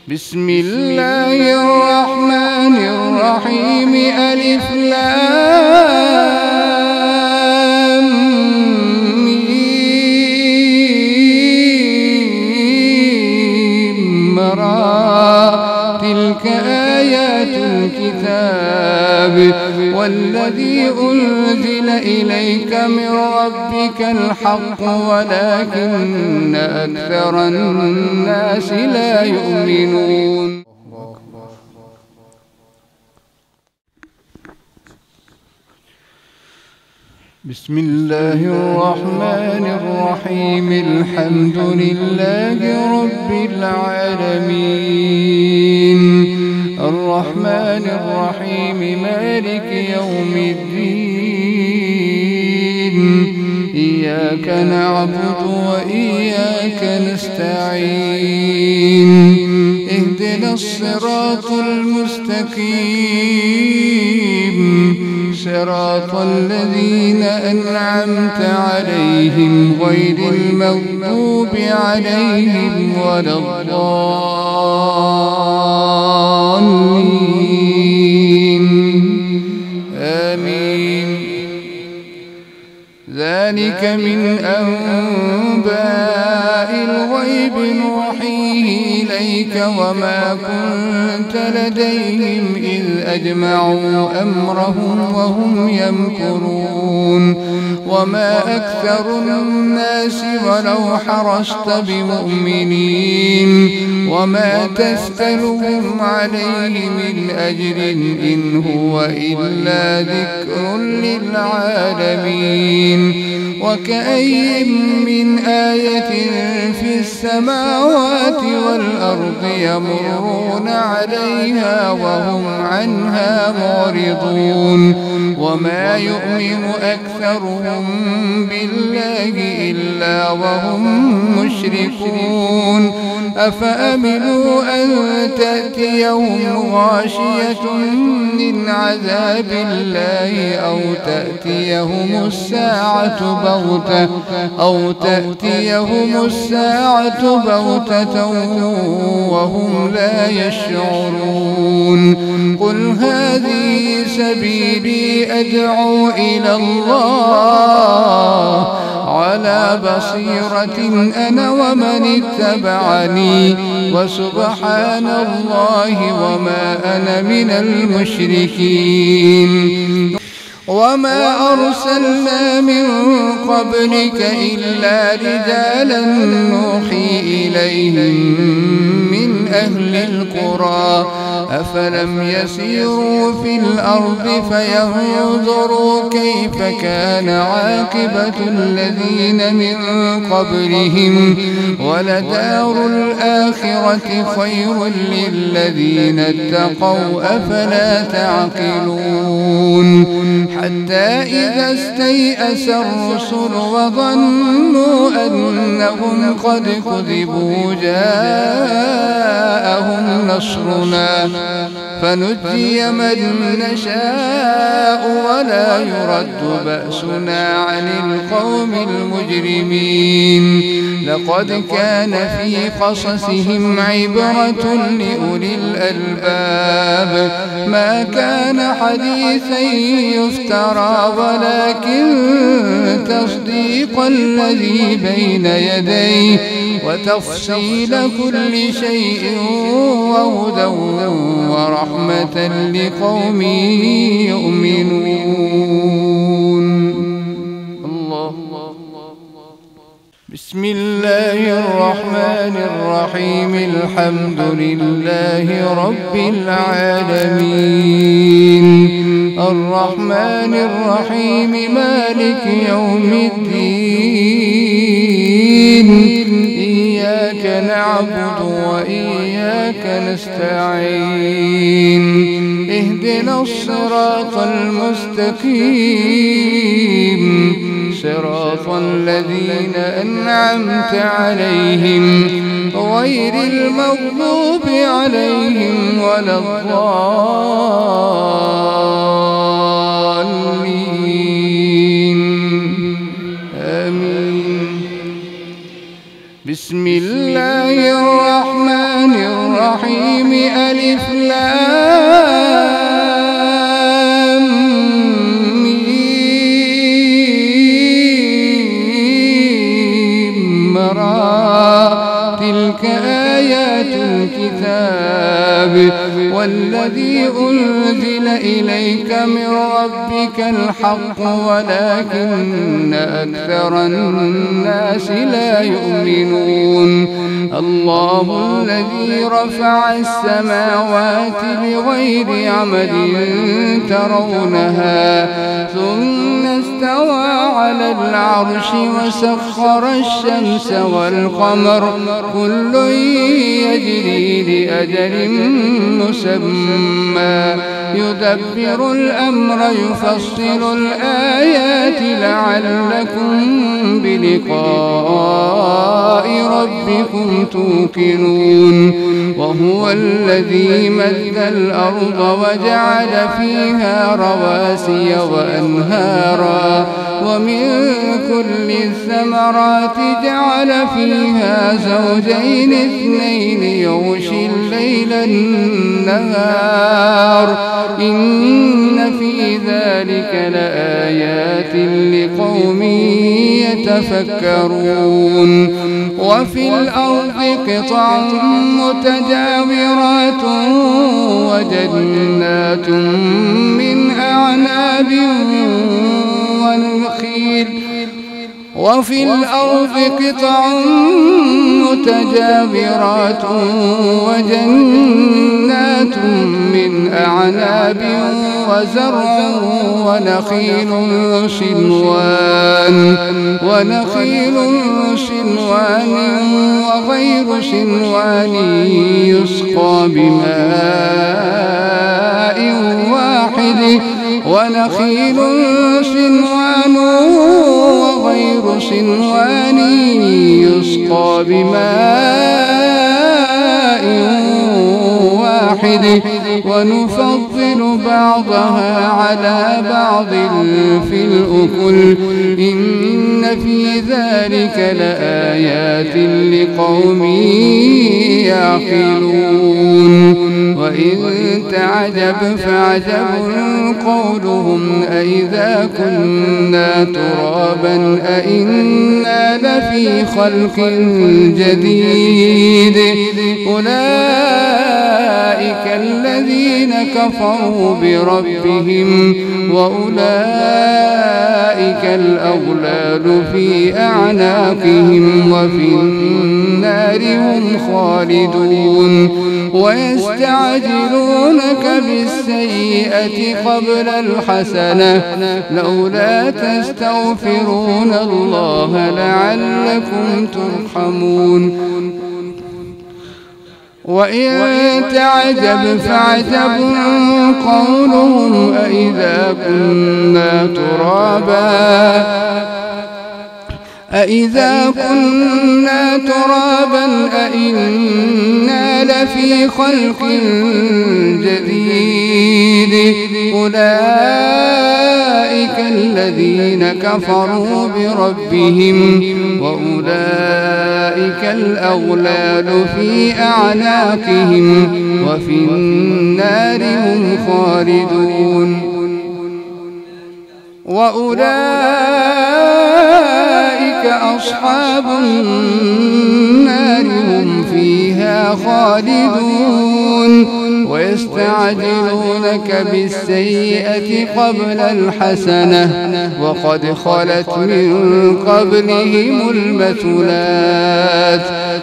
بسم الله الرحمن الرحيم. ألف لام ميم را، تلك آيات الكتاب والذي أنزل إليك من ربك الحق ولكن أكثر الناس لا يؤمنون. بسم الله الرحمن الرحيم. الحمد لله رب العالمين الرحمن الرحيم مالك يوم الدين. إياك نعبد وإياك نستعين. اهدنا الصراط المستقيم صراط الذين أنعمت عليهم غير المغضوب عليهم ولا الضالين. آمين. ذلك من أنباء الغيب نوحيه إليك وما كنت لديهم إذ أجمعوا أمرهم وهم يمكرون. وما أكثر الناس ولو حرصت بمؤمنين وما تسألهم عليه من أجر إن هو إلا ذكر للعالمين. وكأي من آية في السماوات والأرض يمرون عليها وهم عنها معرضون. وما يؤمن أكثرهم بالله إلا وهم مشركون. أفأمنوا أن تأتيهم غاشية من عذاب الله أو تأتيهم الساعة بغتة وهم لا يشعرون. قل هذه سبيلي أدعو إلى الله على بصيرة أنا ومن اتبعني وسبحان الله وما أنا من المشركين. وما أرسلنا من قبلك إلا رجالا نوحي إليهم من أهل القرى. أفلم يسيروا في الأرض فينظروا كيف كان عاقبة الذين من قبلهم ولدار الآخرة خير للذين اتقوا أفلا تعقلون. حتى إذا استيأس الرسل وظنوا أنهم قد كذبوا جاءهم نصرنا فنجي من نشاء ولا يرد بأسنا عن القوم المجرمين. لقد كان في قصصهم عبرة لأولي الألباب ما كان حديثا يفترى ولكن تصديق الذي بين يديه وتفصيل كل شيء وهدى ورحمة لقوم يؤمنون. الله. بسم الله الرحمن الرحيم. الحمد لله رب العالمين الرحمن الرحيم مالك يوم الدين. إياك نعبد وإياك نستعين. اهدنا الصراط المستقيم صراط الذين أنعمت عليهم غير المغضوب عليهم ولا الضالين. آمين. بسم الله الرحمن الرحيم. الرحيم ألف لام ميم را تلك آيات الكتاب والذي أنزل إليك من ربك الحق ولكن أكثر الناس لا يؤمنون الله الذي رفع السماوات بغير عمد ترونها ثم استوى على العرش وسخر الشمس والقمر كل يجري لأجل مسمى يدبر الأمر يفصل الآيات لعلكم بلقاء ربكم توقنون وهو الذي مد الأرض وجعل فيها رواسي وأنهارا ومن كل الثمرات جعل فيها زوجين اثنين يغشي الليل النهار إن في ذلك لآيات لقوم يتفكرون وفي الأرض قطع متجاورات وجنات من أعناب ونخيل وفي الأرض قطع متجاورات وجنات من أعناب وزرع ونخيل شنوان وغير شنوان يسقى بماء واحد ونخيل شنوان وغير شنوان يسقى بماء واحد ونفضل بعضها على بعض في الأكل إن في ذلك لآيات لقوم يعقلون وإن تعجب فعجب قولهم أئذا كنا ترابا أئنا لفي خلق جديد أولئك الذين كفروا بربهم وأولئك الأغلال في أعناقهم وفي النار هم خالدون ويستعجلونك بالسيئة قبل الحسنة لولا تستغفرون الله لعلكم ترحمون وإن تعجب فعجب قولهم أئذا كنا ترابا أئنا لفي خلق جديد أولئك الذين كفروا بربهم وأولئك الأغلال في أعناقهم وفي النار هم خالدون وأولئك أصحاب النار هم فيها خالدون ويستعجلونك بالسيئة قبل الحسنة وقد خلت من قبلهم المثلات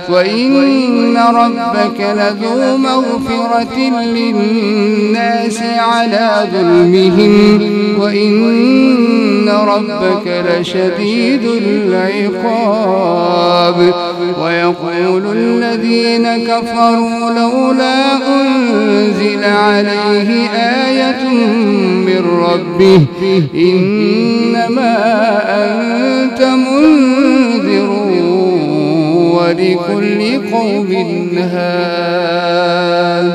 وإن ربك لذو مغفرة للناس على ظلمهم وإن ربك لشديد العقاب ويقول الذين كفروا لولا أنزل عليه آية من ربه إنما أنت منذر ولكل قوم هاد